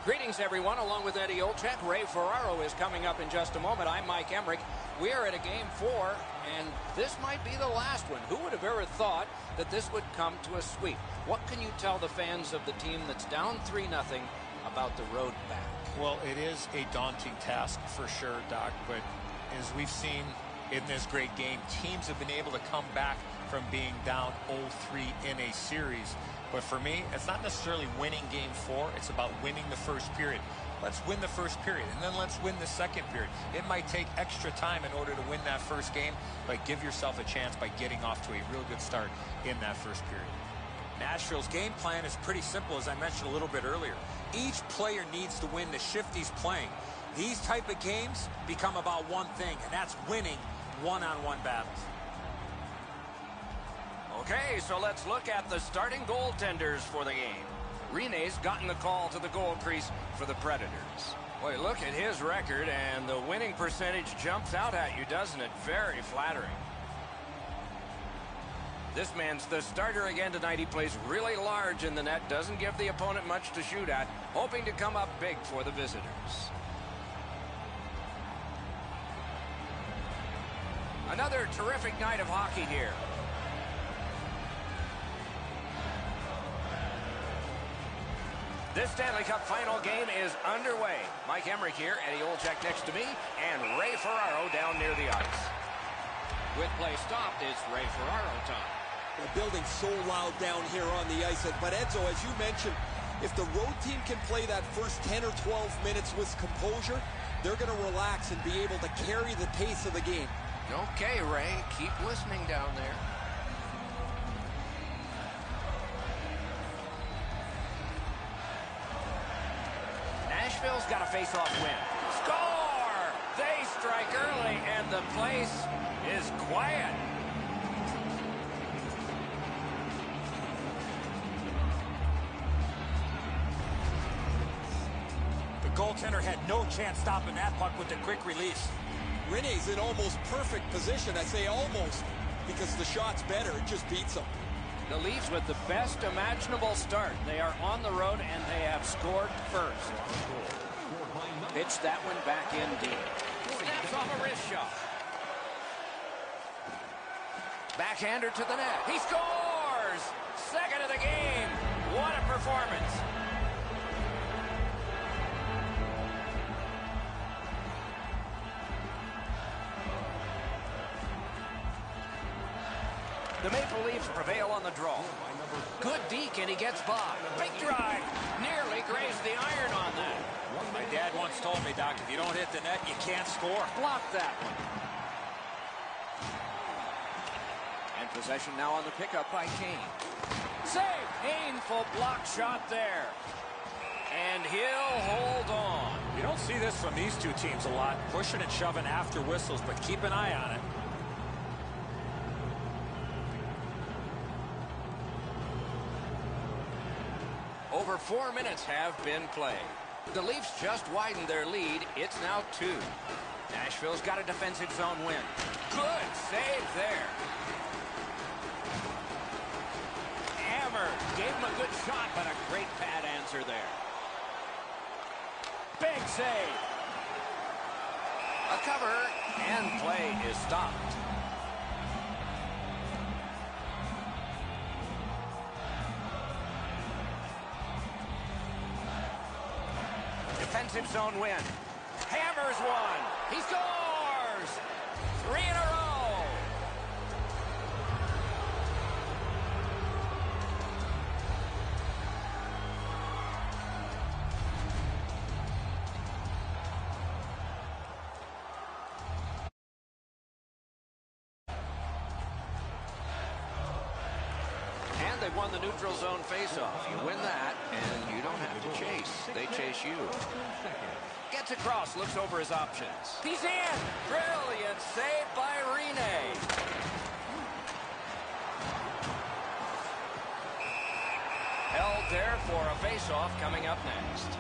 Greetings, everyone. Along with Eddie Olczyk, Ray Ferraro is coming up in just a moment. I'm Mike Emrick. We are at a Game 4, and this might be the last one. Who would have ever thought that this would come to a sweep? What can you tell the fans of the team that's down 3-0 about the road back? Well, it is a daunting task for sure, Doc, but as we've seen in this great game, teams have been able to come back from being down 0-3 in a series. But for me, it's not necessarily winning Game 4. It's about winning the first period. Let's win the first period, and then let's win the second period. It might take extra time in order to win that first game, but give yourself a chance by getting off to a real good start in that first period. Nashville's game plan is pretty simple, as I mentioned a little bit earlier. Each player needs to win the shift he's playing. These type of games become about one thing, and that's winning one-on-one battles. Okay, so let's look at the starting goaltenders for the game. Rinne's gotten the call to the goal crease for the Predators. Boy, look at his record, and the winning percentage jumps out at you, doesn't it? Very flattering. This man's the starter again tonight. He plays really large in the net, doesn't give the opponent much to shoot at, hoping to come up big for the visitors. Another terrific night of hockey here. This Stanley Cup final game is underway. Mike Emrick here, Eddie Olczyk next to me, and Ray Ferraro down near the ice. With play stopped, it's Ray Ferraro time. The building's so loud down here on the ice. But Edzo, as you mentioned, if the road team can play that first 10 or 12 minutes with composure, they're going to relax and be able to carry the pace of the game. Okay, Ray, keep listening down there. Nashville's got a face-off win. Score! They strike early, and the place is quiet. The goaltender had no chance stopping that puck with the quick release. Rinne's in almost perfect position. I say almost because the shot's better. It just beats him. The Leafs with the best imaginable start. They are on the road, and they have scored first. Pitch that one back in deep. Snaps off a wrist shot. Backhander to the net. He scores! Second of the game. What a performance. The Maple Leafs prevail on the draw. Good deke, and he gets by. Big drive. Nearly grazed the iron on that. My dad once told me, Doc, if you don't hit the net, you can't score. Block that one. And possession now on the pickup by Kane. Save! Painful block shot there. And he'll hold on. You don't see this from these two teams a lot. Pushing and shoving after whistles, but keep an eye on it. Over 4 minutes have been played. The Leafs just widened their lead. It's now 2. Nashville's got a defensive zone win. Good save there. Hammer gave him a good shot, but a great pad answer there. Big save. A cover, and play is stopped. Defensive zone win. Hammers one. He scores! 3 in a row. And they've won the neutral zone faceoff. You win that, and you don't have to chase. They chase you. Gets across, looks over his options. He's in! Brilliant save by Rinne. Held there for a faceoff coming up next.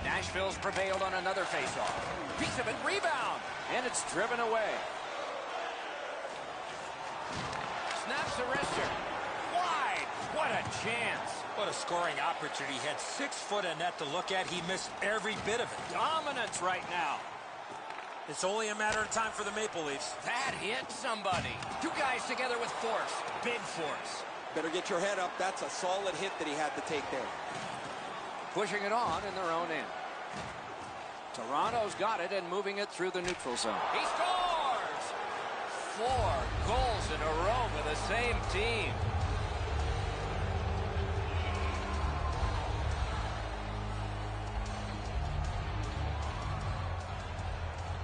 Nashville's prevailed on another faceoff. Piece of it, rebound, and it's driven away. Snaps the wrister. Wide. What a chance. What a scoring opportunity. He had 6 foot of net to look at. He missed every bit of it. Dominance right now. It's only a matter of time for the Maple Leafs. That hit somebody. 2 guys together with force. Big force. Better get your head up. That's a solid hit that he had to take there. Pushing it on in their own end. Toronto's got it and moving it through the neutral zone. He scores! 4 goals in a row for the same team.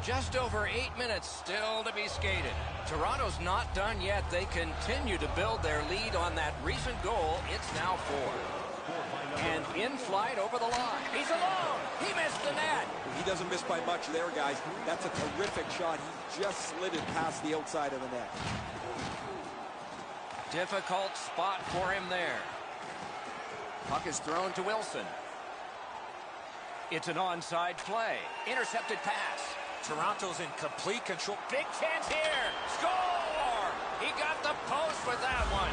Just over 8 minutes still to be skated. Toronto's not done yet. They continue to build their lead on that recent goal. It's now 4. And in flight over the line. He's alone. He missed the net. He doesn't miss by much there, guys. That's a terrific shot. He just slid it past the outside of the net. Difficult spot for him there. Puck is thrown to Wilson. It's an onside play. Intercepted pass. Toronto's in complete control. Big chance here. Score! He got the post with that one.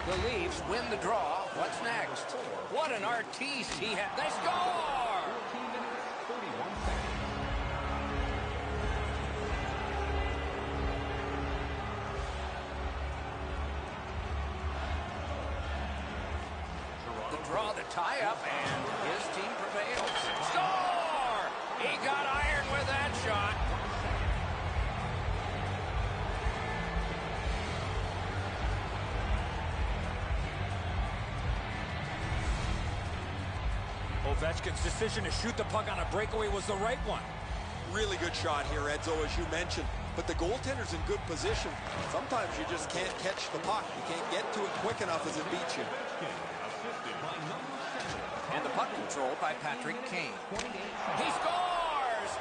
The Leafs win the draw. What's next? What an artiste he had. They score! 14 minutes, 31 seconds. The draw, the tie-up, and his team prevails. Score! He got iron with that shot. Ovechkin's decision to shoot the puck on a breakaway was the right one. Really good shot here, Edzo, as you mentioned. But the goaltender's in good position. Sometimes you just can't catch the puck. You can't get to it quick enough as it beats you. Assisted by number 7. And the puck controlled by Patrick Kane. He scores!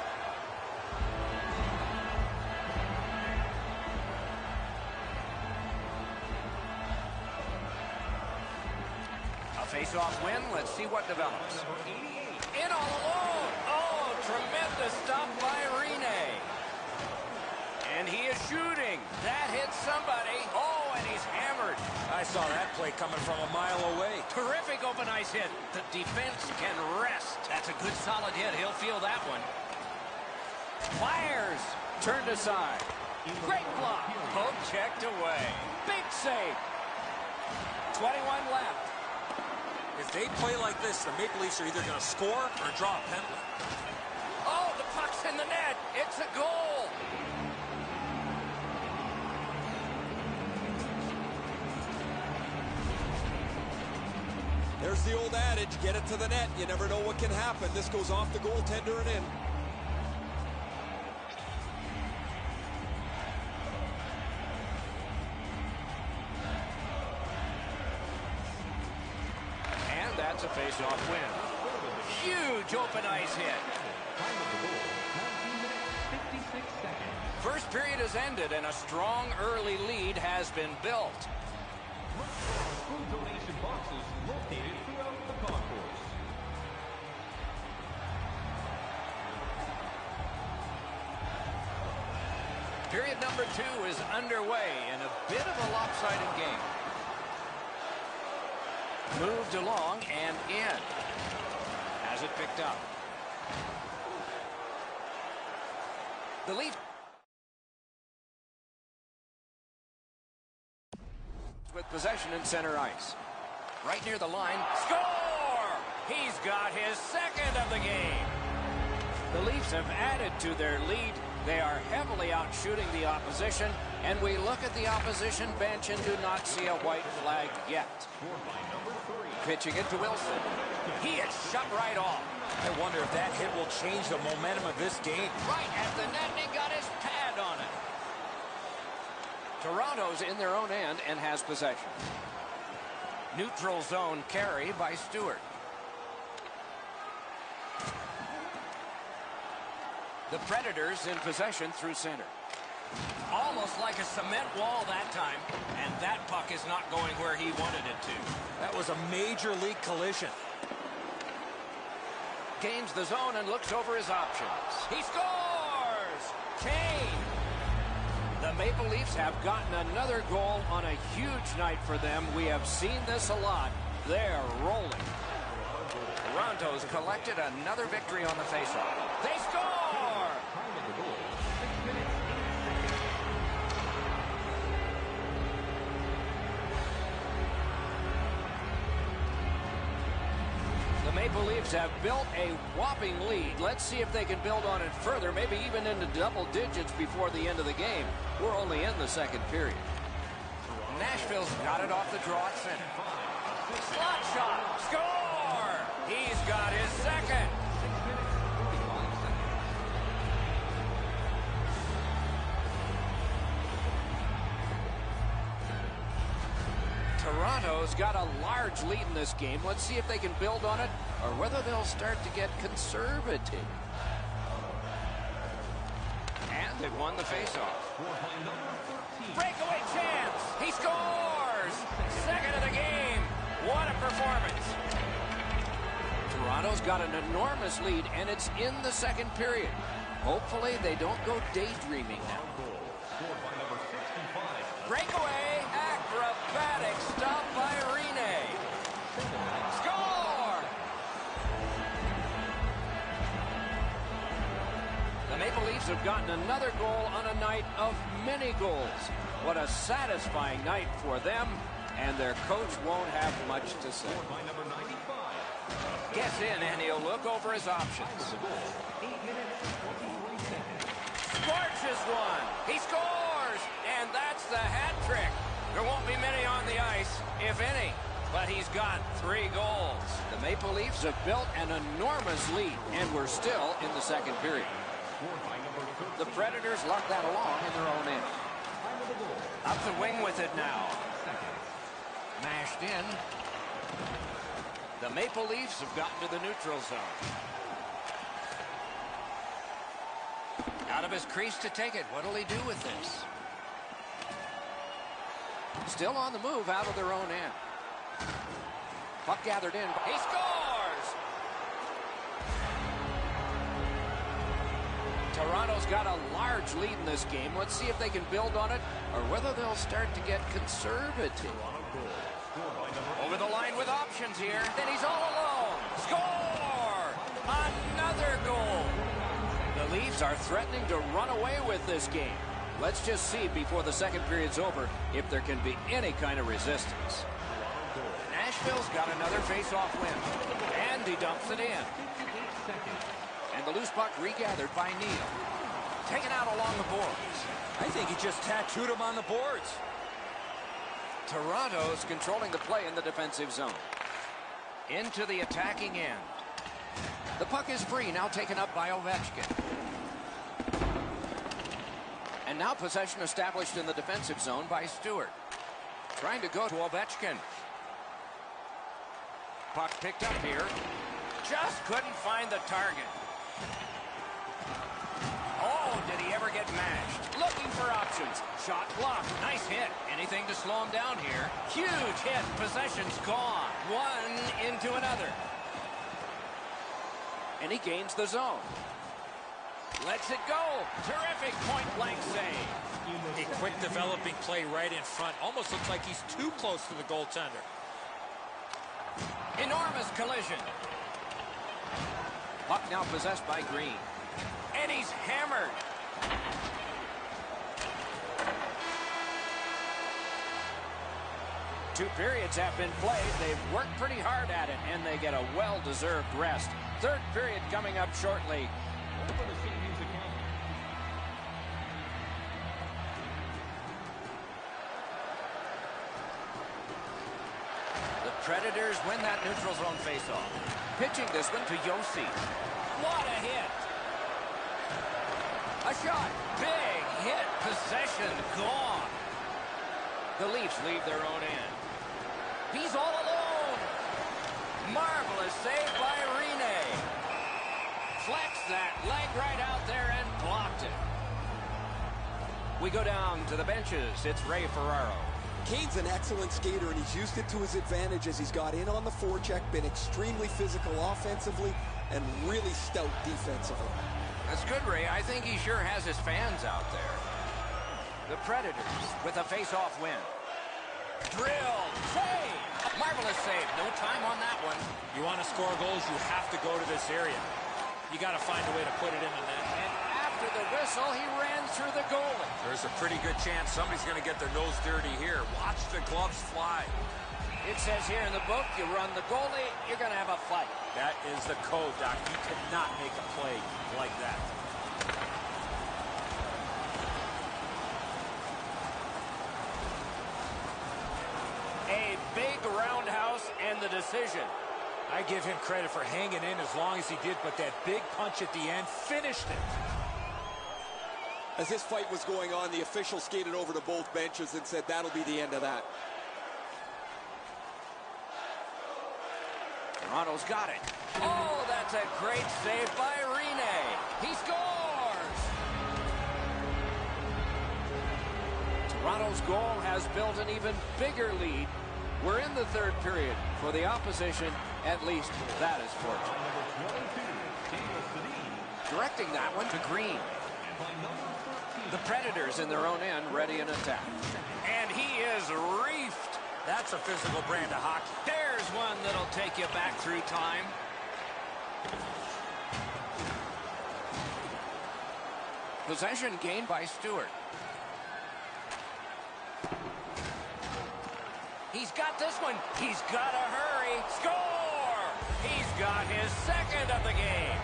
A face-off win. Let's see what develops. In all alone. Oh, tremendous stop by Rene. And he is shooting. That hits somebody. Oh, and he's hammered. I saw that play coming from a mile away. Terrific open ice hit. The defense can rest. That's a good solid hit. He'll feel that one. Fires. Turned aside. Great block. Poke checked away. Big save. 21 left. If they play like this, the Maple Leafs are either going to score or draw a penalty. Oh, the puck's in the net. It's a goal. There's the old adage, get it to the net. You never know what can happen. This goes off the goaltender and in. And that's a face-off win. Huge open ice hit. Time of the goal, 19 minutes, 56 seconds. First period has ended and a strong early lead has been built. Look for our food donation boxes located throughout the concourse. Period number 2 is underway in a bit of a lopsided game. Moved along and in. Has it picked up. The Leafs with possession in center ice. Right near the line. Score! He's got his second of the game. The Leafs have added to their lead. They are heavily out shooting the opposition, and we look at the opposition bench and do not see a white flag yet. Scored by number 3. Pitching it to Wilson. He is shut right off. I wonder if that hit will change the momentum of this game. Right at the net, and he got his pad on it. Toronto's in their own end and has possession. Neutral zone carry by Stewart. The Predators in possession through center. Almost like a cement wall that time. And that puck is not going where he wanted it to. That was a major league collision. Gains the zone and looks over his options. He scores! Kane! The Maple Leafs have gotten another goal on a huge night for them. We have seen this a lot. They're rolling. Toronto's collected another victory on the faceoff. They score! The Maple Leafs have built a whopping lead. Let's see if they can build on it further, maybe even into double digits before the end of the game. We're only in the second period. Nashville's got it off the draw at center. Slot shot. Score! He's got his second. Toronto's got a large lead in this game. Let's see if they can build on it or whether they'll start to get conservative. And they've won the faceoff. Breakaway chance. He scores. Second of the game. What a performance. Toronto's got an enormous lead, and it's in the second period. Hopefully they don't go daydreaming now. Breakaway. Acrobatic stop by Rene. Score! The Maple Leafs have gotten another goal on a night of many goals. What a satisfying night for them, and their coach won't have much to say. Gets in, and he'll look over his options. Scorches one. He scores, and that's the hat trick. There won't be many on the ice, if any, but he's got 3 goals. The Maple Leafs have built an enormous lead, and we're still in the second period. The Predators luck that along in their own end. Up the wing with it now. Mashed in. The Maple Leafs have gotten to the neutral zone. Out of his crease to take it. What'll he do with this? Still on the move out of their own end. Puck gathered in. He scores! Toronto's got a large lead in this game. Let's see if they can build on it or whether they'll start to get conservative. Over the line with options here. Then he's all alone. Score! Another goal. The Leafs are threatening to run away with this game. Let's just see before the second period's over if there can be any kind of resistance. Nashville's got another face-off win. And he dumps it in. And the loose puck regathered by Neal. Taken out along the boards. I think he just tattooed him on the boards. Toronto's controlling the play in the defensive zone. Into the attacking end. The puck is free, now taken up by Ovechkin. And now possession established in the defensive zone by Stewart. Trying to go to Ovechkin. Puck picked up here. Just couldn't find the target. Oh, did he ever get mashed? Looking for options. Shot blocked. Nice hit. Anything to slow him down here. Huge hit. Possession's gone. One into another. And he gains the zone. Lets it go. Terrific point-blank save. A quick developing play right in front. Almost looks like he's too close to the goaltender. Enormous collision. Puck now possessed by Green. And he's hammered. Two periods have been played. They've worked pretty hard at it, and they get a well-deserved rest. Third period coming up shortly. The Predators win that neutral zone faceoff. Pitching this one to Josi. What a hit! A shot. Big hit. Possession gone. The Leafs leave their own end. He's all alone. Marvelous save by Rene. Flexed that leg right out there and blocked it. We go down to the benches. It's Ray Ferraro. Kane's an excellent skater, and he's used it to his advantage as he's got in on the forecheck, been extremely physical offensively, and really stout defensively. That's good, Ray. I think he sure has his fans out there. The Predators with a face-off win. Drilled. Save. Marvelous save. No time on that one. You want to score goals, you have to go to this area. You got to find a way to put it in the net. And after the whistle, he ran through the goalie. There's a pretty good chance somebody's going to get their nose dirty here. Watch the gloves fly. It says here in the book, you run the goalie, you're going to have a fight. That is the code, Doc. You cannot make a play like that. A big roundhouse and the decision. I give him credit for hanging in as long as he did, but that big punch at the end finished it. As this fight was going on, the official skated over to both benches and said that'll be the end of that. Toronto's got it. Oh, that's a great save by Rinne. He scores! Toronto's goal has built an even bigger lead. We're in the third period. For the opposition, at least that is fortunate. Directing that one to Green. The Predators in their own end, ready in attack. And he is reefed. That's a physical brand of hockey. There's one that'll take you back through time. Possession gained by Stewart. He's got this one. He's got to hurry. Score! He's got his second of the game.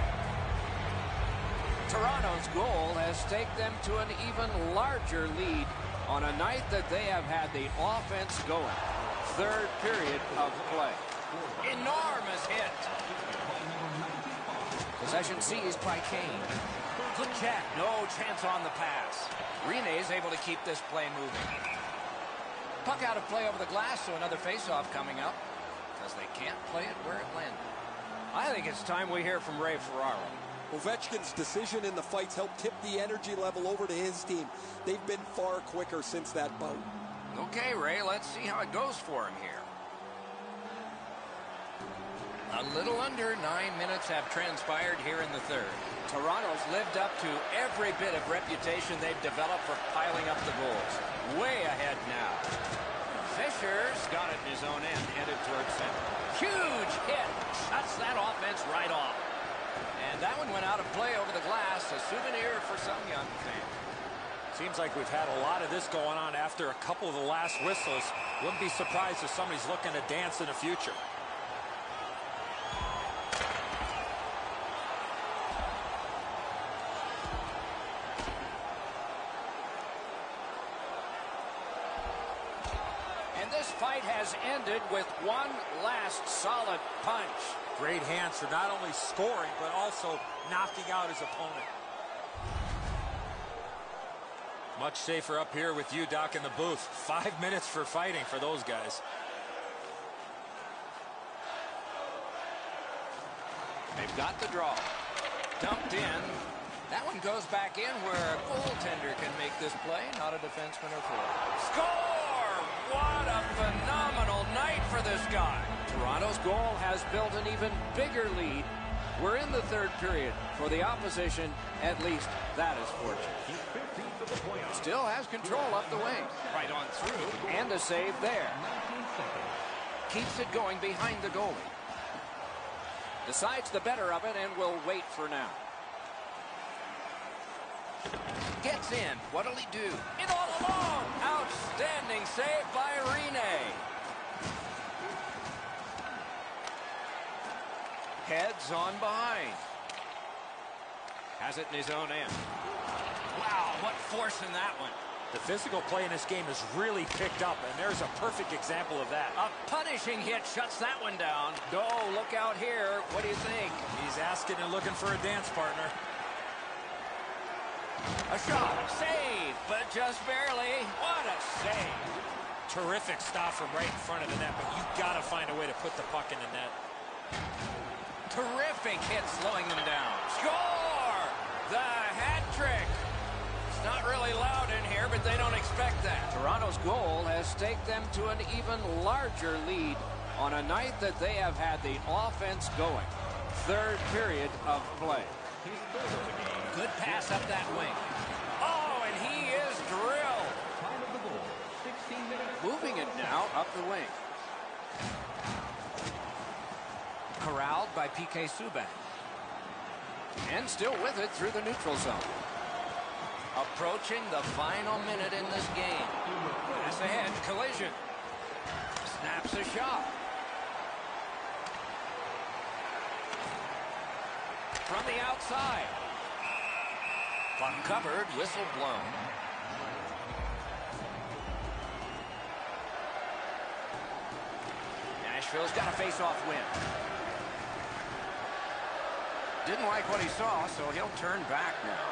Toronto's goal has taken them to an even larger lead on a night that they have had the offense going. Third period of play. Enormous hit. Possession seized by Kane. Good check. No chance on the pass. Rinne is able to keep this play moving. Puck out of play over the glass, so another faceoff coming up because they can't play it where it landed. I think it's time we hear from Ray Ferraro. Ovechkin's decision in the fights helped tip the energy level over to his team. They've been far quicker since that bout. Okay, Ray, let's see how it goes for him here. A little under 9 minutes have transpired here in the third. Toronto's lived up to every bit of reputation they've developed for piling up the goals. Way ahead now. Fisher's got it in his own end, headed towards center. Huge hit. Shuts that offense right off. And that one went out of play over the glass, a souvenir for some young fans. Seems like we've had a lot of this going on after a couple of the last whistles. Wouldn't be surprised if somebody's looking to dance in the future. And this fight has ended with one last solid punch. Great hands for not only scoring, but also knocking out his opponent. Much safer up here with you, Doc, in the booth. 5 minutes for fighting for those guys. They've got the draw. Dumped in. That one goes back in where a goaltender can make this play, not a defenseman or forward. Score! What a phenomenal night for this guy. Toronto's goal has built an even bigger lead. We're in the third period. For the opposition, at least that is fortunate. Still has control up the wing. Right on through. And a save there. Keeps it going behind the goalie. Decides the better of it and will wait for now. Gets in. What'll he do? In all alone. Outstanding save by Rinne. Heads on behind. Has it in his own end. Wow, what force in that one. The physical play in this game has really picked up, and there's a perfect example of that. A punishing hit shuts that one down. Oh, look out here. What do you think? He's asking and looking for a dance partner. A shot. Save, but just barely. What a save. Terrific stop from right in front of the net, but you've got to find a way to put the puck in the net. Terrific hit slowing them down. Score! The hat trick. It's not really loud in here, but scored, they don't expect that. Toronto's goal has staked them to an even larger lead on a night that they have had the offense going. Third period of play. Good pass up that wing. Oh, and he is drilled. Time of the goal, 16 minutes. Moving it now up the wing. Corralled by P.K. Subban. And still with it through the neutral zone. Approaching the final minute in this game. Pass ahead, collision. Snaps a shot. From the outside. Puck covered, whistle blown. Nashville's got a face-off win. Didn't like what he saw, so he'll turn back now.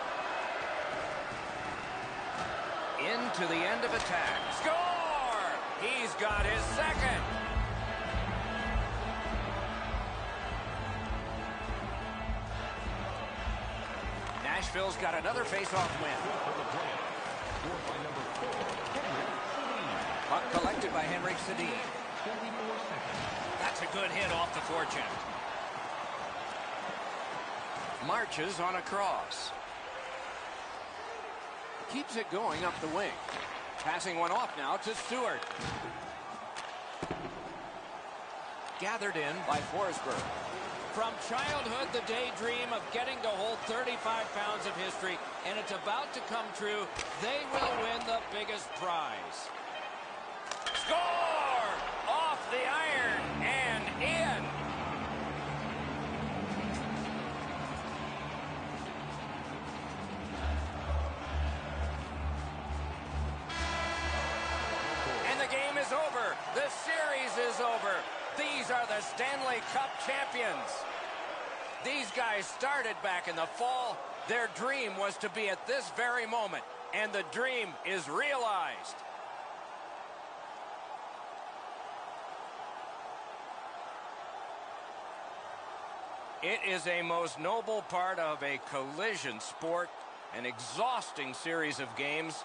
Into the end of attack. Score! He's got his second. Nashville's got another face-off win. Puck collected by Henrik Sedin. That's a good hit off the forecheck. Marches on a cross. Keeps it going up the wing. Passing one off now to Stewart. Gathered in by Forsberg. From childhood, the daydream of getting to hold 35 pounds of history, and it's about to come true. They will win the biggest prize. Score! Off the iron and in. And the game is over. The series is over. These are the Stanley Cup champions. These guys started back in the fall. Their dream was to be at this very moment, and the dream is realized. It is a most noble part of a collision sport, an exhausting series of games.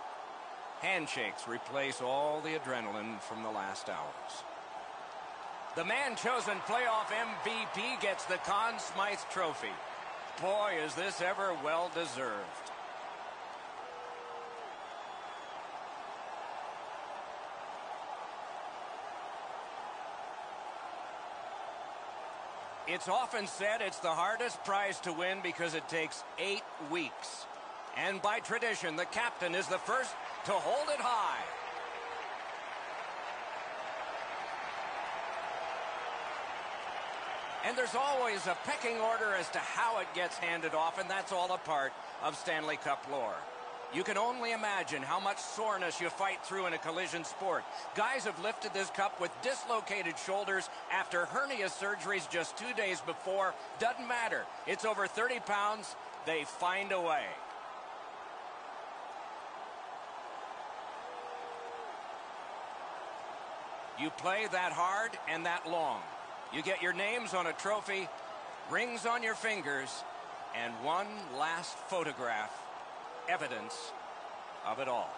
Handshakes replace all the adrenaline from the last hours. The man chosen playoff MVP gets the Conn Smythe Trophy. Boy, is this ever well deserved. It's often said it's the hardest prize to win because it takes 8 weeks. And by tradition, the captain is the first to hold it high. And there's always a pecking order as to how it gets handed off, and that's all a part of Stanley Cup lore. You can only imagine how much soreness you fight through in a collision sport. Guys have lifted this cup with dislocated shoulders after hernia surgeries just 2 days before. Doesn't matter. It's over 30 pounds. They find a way. You play that hard and that long. You get your names on a trophy, rings on your fingers, and one last photograph, evidence of it all.